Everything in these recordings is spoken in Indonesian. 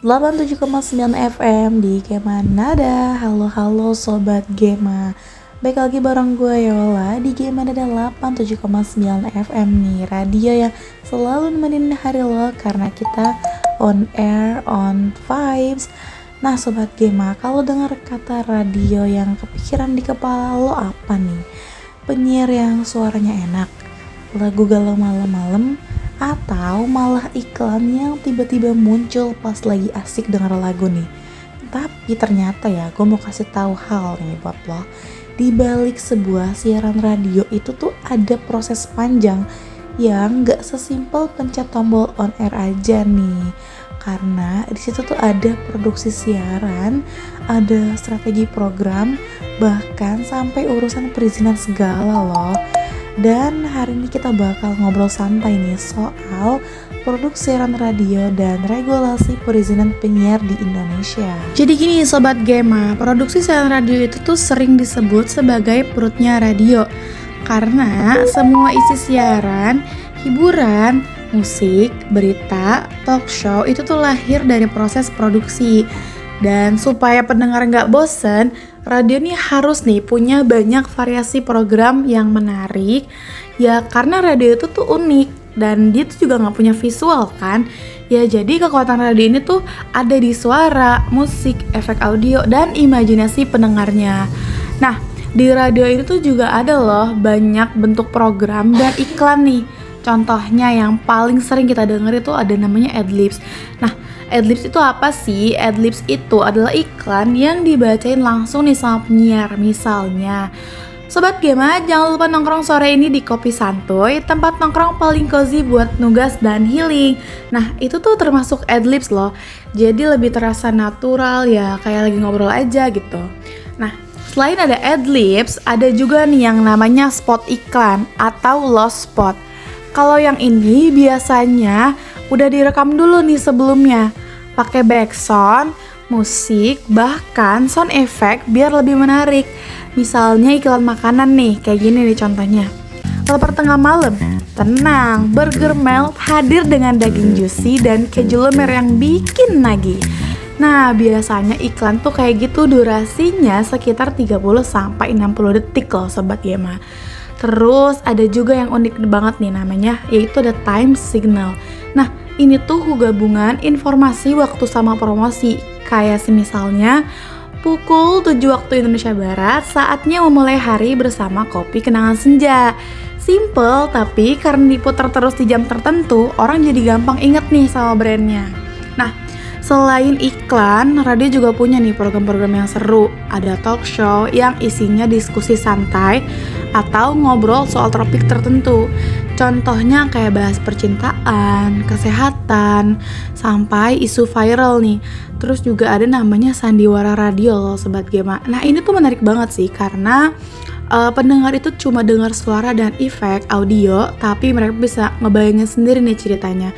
87,9 FM di Gema Nada. Halo Sobat Gema. Baik lagi bareng gue Yola di Gema Nada 87,9 FM nih. Radio yang selalu nemenin hari lo karena kita on air, on vibes. Nah Sobat Gema, kalau dengar kata radio yang kepikiran di kepala lo apa nih? Penyiar yang suaranya enak, lagu galau malam-malam, atau malah iklan yang tiba-tiba muncul pas lagi asik denger lagu nih. Tapi ternyata ya, gue mau kasih tahu hal nih buat lo. Di balik sebuah siaran radio itu tuh ada proses panjang yang gak sesimpel pencet tombol on air aja nih. Karena di situ tuh ada produksi siaran, ada strategi program, bahkan sampai urusan perizinan segala loh. Dan hari ini kita bakal ngobrol santai nih soal produk siaran radio dan regulasi perizinan penyiar di Indonesia. Jadi gini Sobat Gema, produksi siaran radio itu tuh sering disebut sebagai perutnya radio karena semua isi siaran, hiburan, musik, berita, talk show itu tuh lahir dari proses produksi. Dan supaya pendengar gak bosen, radio nih harus nih punya banyak variasi program yang menarik. Ya karena radio itu tuh unik dan dia tuh juga gak punya visual kan. Ya jadi kekuatan radio ini tuh ada di suara, musik, efek audio, dan imajinasi pendengarnya. Nah di radio ini tuh juga ada loh banyak bentuk program dan iklan nih. Contohnya yang paling sering kita denger itu ada namanya Adlibs. Nah, Adlibs itu apa sih? Adlibs itu adalah iklan yang dibacain langsung nih sama penyiar. Misalnya, Sobat Gema, jangan lupa nongkrong sore ini di Kopi Santuy, tempat nongkrong paling cozy buat nugas dan healing. Nah, itu tuh termasuk Adlibs loh. Jadi lebih terasa natural ya, kayak lagi ngobrol aja gitu. Nah, selain ada Adlibs, ada juga nih yang namanya spot iklan atau lost spot. Kalau yang ini biasanya udah direkam dulu nih sebelumnya, pakai background, musik, bahkan sound effect biar lebih menarik. Misalnya iklan makanan nih, kayak gini nih contohnya. Lapar tengah malam, tenang, burger melt hadir dengan daging juicy dan keju lumer yang bikin nagih. Nah, biasanya iklan tuh kayak gitu durasinya sekitar 30-60 detik loh Sobat Gema. Terus ada juga yang unik banget nih namanya, yaitu ada time signal. Nah, ini tuh gabungan informasi waktu sama promosi. Kayak misalnya pukul 7 waktu Indonesia Barat, saatnya memulai hari bersama kopi kenangan senja. Simple, tapi karena diputar terus di jam tertentu, orang jadi gampang inget nih sama brandnya. Nah, selain iklan, radio juga punya nih program-program yang seru. Ada talk show yang isinya diskusi santai atau ngobrol soal topik tertentu. Contohnya kayak bahas percintaan, kesehatan, sampai isu viral nih. Terus juga ada namanya sandiwara radio loh Sobat Gema. Nah ini tuh menarik banget sih karena pendengar itu cuma dengar suara dan efek audio, tapi mereka bisa ngebayangin sendiri nih ceritanya.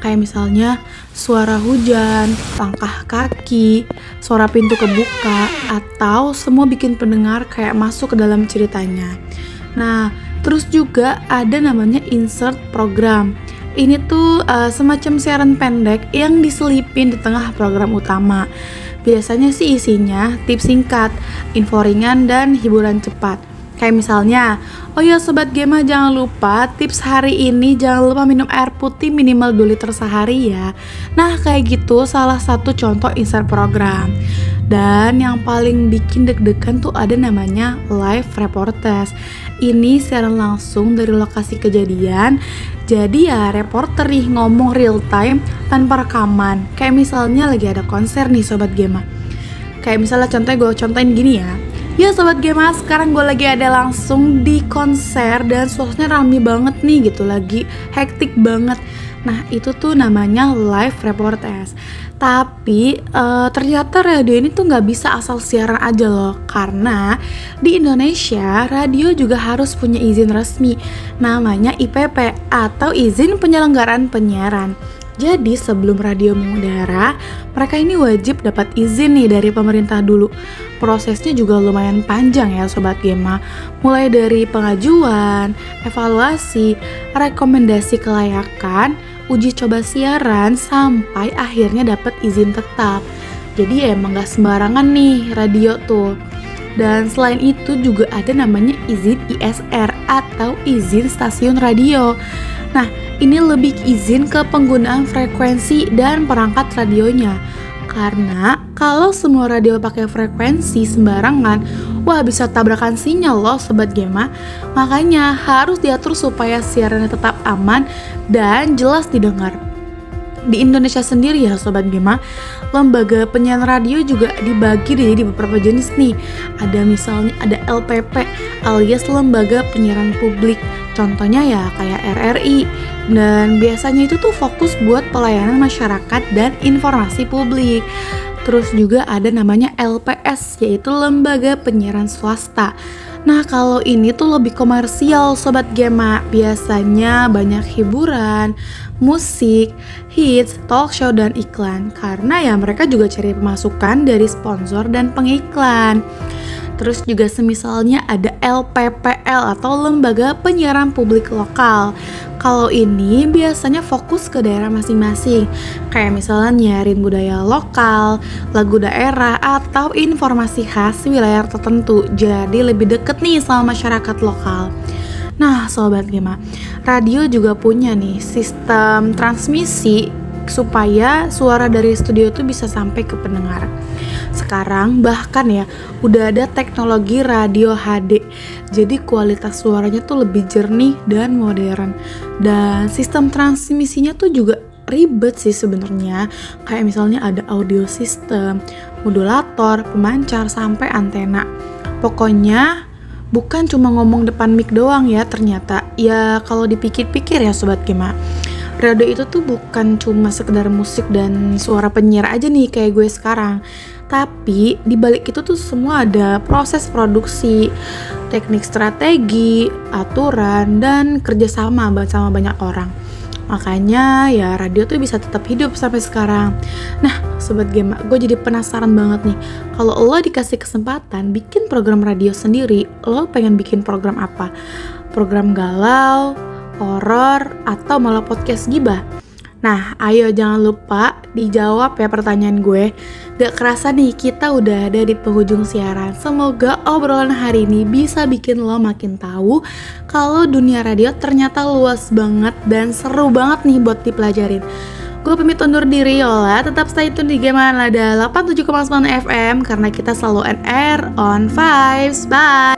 Kayak misalnya suara hujan, langkah kaki, suara pintu kebuka, atau semua bikin pendengar kayak masuk ke dalam ceritanya. Nah, terus juga ada namanya insert program. Ini tuh semacam siaran pendek yang diselipin di tengah program utama. Biasanya sih isinya tips singkat, info ringan, dan hiburan cepat. Kayak misalnya, oh ya Sobat Gema jangan lupa tips hari ini jangan lupa minum air putih minimal 2 liter sehari ya. Nah kayak gitu salah satu contoh insert program. Dan yang paling bikin deg-degan tuh ada namanya live reportage. Ini siaran langsung dari lokasi kejadian. Jadi ya reporter nih ngomong real time tanpa rekaman. Kayak misalnya lagi ada konser nih Sobat Gema. Kayak misalnya gue contohin gini ya. Ya Sobat Gema, sekarang gue lagi ada langsung di konser dan suasananya rame banget nih gitu, lagi hektik banget. Nah itu tuh namanya live reportage. Tapi ternyata radio ini tuh gak bisa asal siaran aja loh. Karena di Indonesia radio juga harus punya izin resmi, namanya IPP atau izin penyelenggaraan penyiaran. Jadi sebelum radio mengudara, mereka ini wajib dapat izin nih dari pemerintah dulu. Prosesnya juga lumayan panjang ya Sobat Gema. Mulai dari pengajuan, evaluasi, rekomendasi kelayakan, uji coba siaran sampai akhirnya dapat izin tetap. Jadi ya emang gak sembarangan nih radio tuh. Dan selain itu juga ada namanya izin ISR atau izin stasiun radio. Nah, ini lebih izin ke penggunaan frekuensi dan perangkat radionya. Karena kalau semua radio pakai frekuensi sembarangan, wah bisa tabrakan sinyal loh Sobat Gema. Makanya harus diatur supaya siarannya tetap aman dan jelas didengar. Di Indonesia sendiri ya Sobat Gema, lembaga penyiaran radio juga dibagi di beberapa jenis nih. Ada misalnya ada LPP alias Lembaga Penyiaran Publik. Contohnya ya kayak RRI. Dan biasanya itu tuh fokus buat pelayanan masyarakat dan informasi publik. Terus juga ada namanya LPS, yaitu Lembaga Penyiaran Swasta. Nah kalau ini tuh lebih komersial Sobat Gema. Biasanya banyak hiburan, musik, hits, talk show, dan iklan. Karena ya mereka juga cari pemasukan dari sponsor dan pengiklan. Terus juga semisalnya ada LPPL atau Lembaga Penyiaran Publik Lokal. Kalau ini biasanya fokus ke daerah masing-masing. Kayak misalnya nyiarin budaya lokal, lagu daerah, atau informasi khas wilayah tertentu. Jadi lebih deket nih sama masyarakat lokal. Nah Sobat Gema, radio juga punya nih sistem transmisi supaya suara dari studio itu bisa sampai ke pendengar. Sekarang bahkan ya udah ada teknologi radio HD. Jadi kualitas suaranya tuh lebih jernih dan modern. Dan sistem transmisinya tuh juga ribet sih sebenarnya. Kayak misalnya ada audio system, modulator, pemancar sampai antena. Pokoknya bukan cuma ngomong depan mic doang ya ternyata. Ya kalau dipikir-pikir ya Sobat Gema, radio itu tuh bukan cuma sekedar musik dan suara penyiar aja nih kayak gue sekarang. Tapi di balik itu tuh semua ada proses produksi, teknik strategi, aturan, dan kerjasama sama banyak orang. Makanya ya radio tuh bisa tetap hidup sampai sekarang. Nah Sobat Gema, gue jadi penasaran banget nih. Kalau lo dikasih kesempatan bikin program radio sendiri, lo pengen bikin program apa? Program galau, horor, atau malah podcast gibah? Nah, ayo jangan lupa dijawab ya pertanyaan gue. Gak kerasa nih, kita udah ada di penghujung siaran. Semoga obrolan hari ini bisa bikin lo makin tahu kalau dunia radio ternyata luas banget dan seru banget nih buat dipelajarin. Gue pamit undur diri Yola, tetap stay tune di Gema Nada 87,9 FM karena kita selalu on air on vibes. Bye!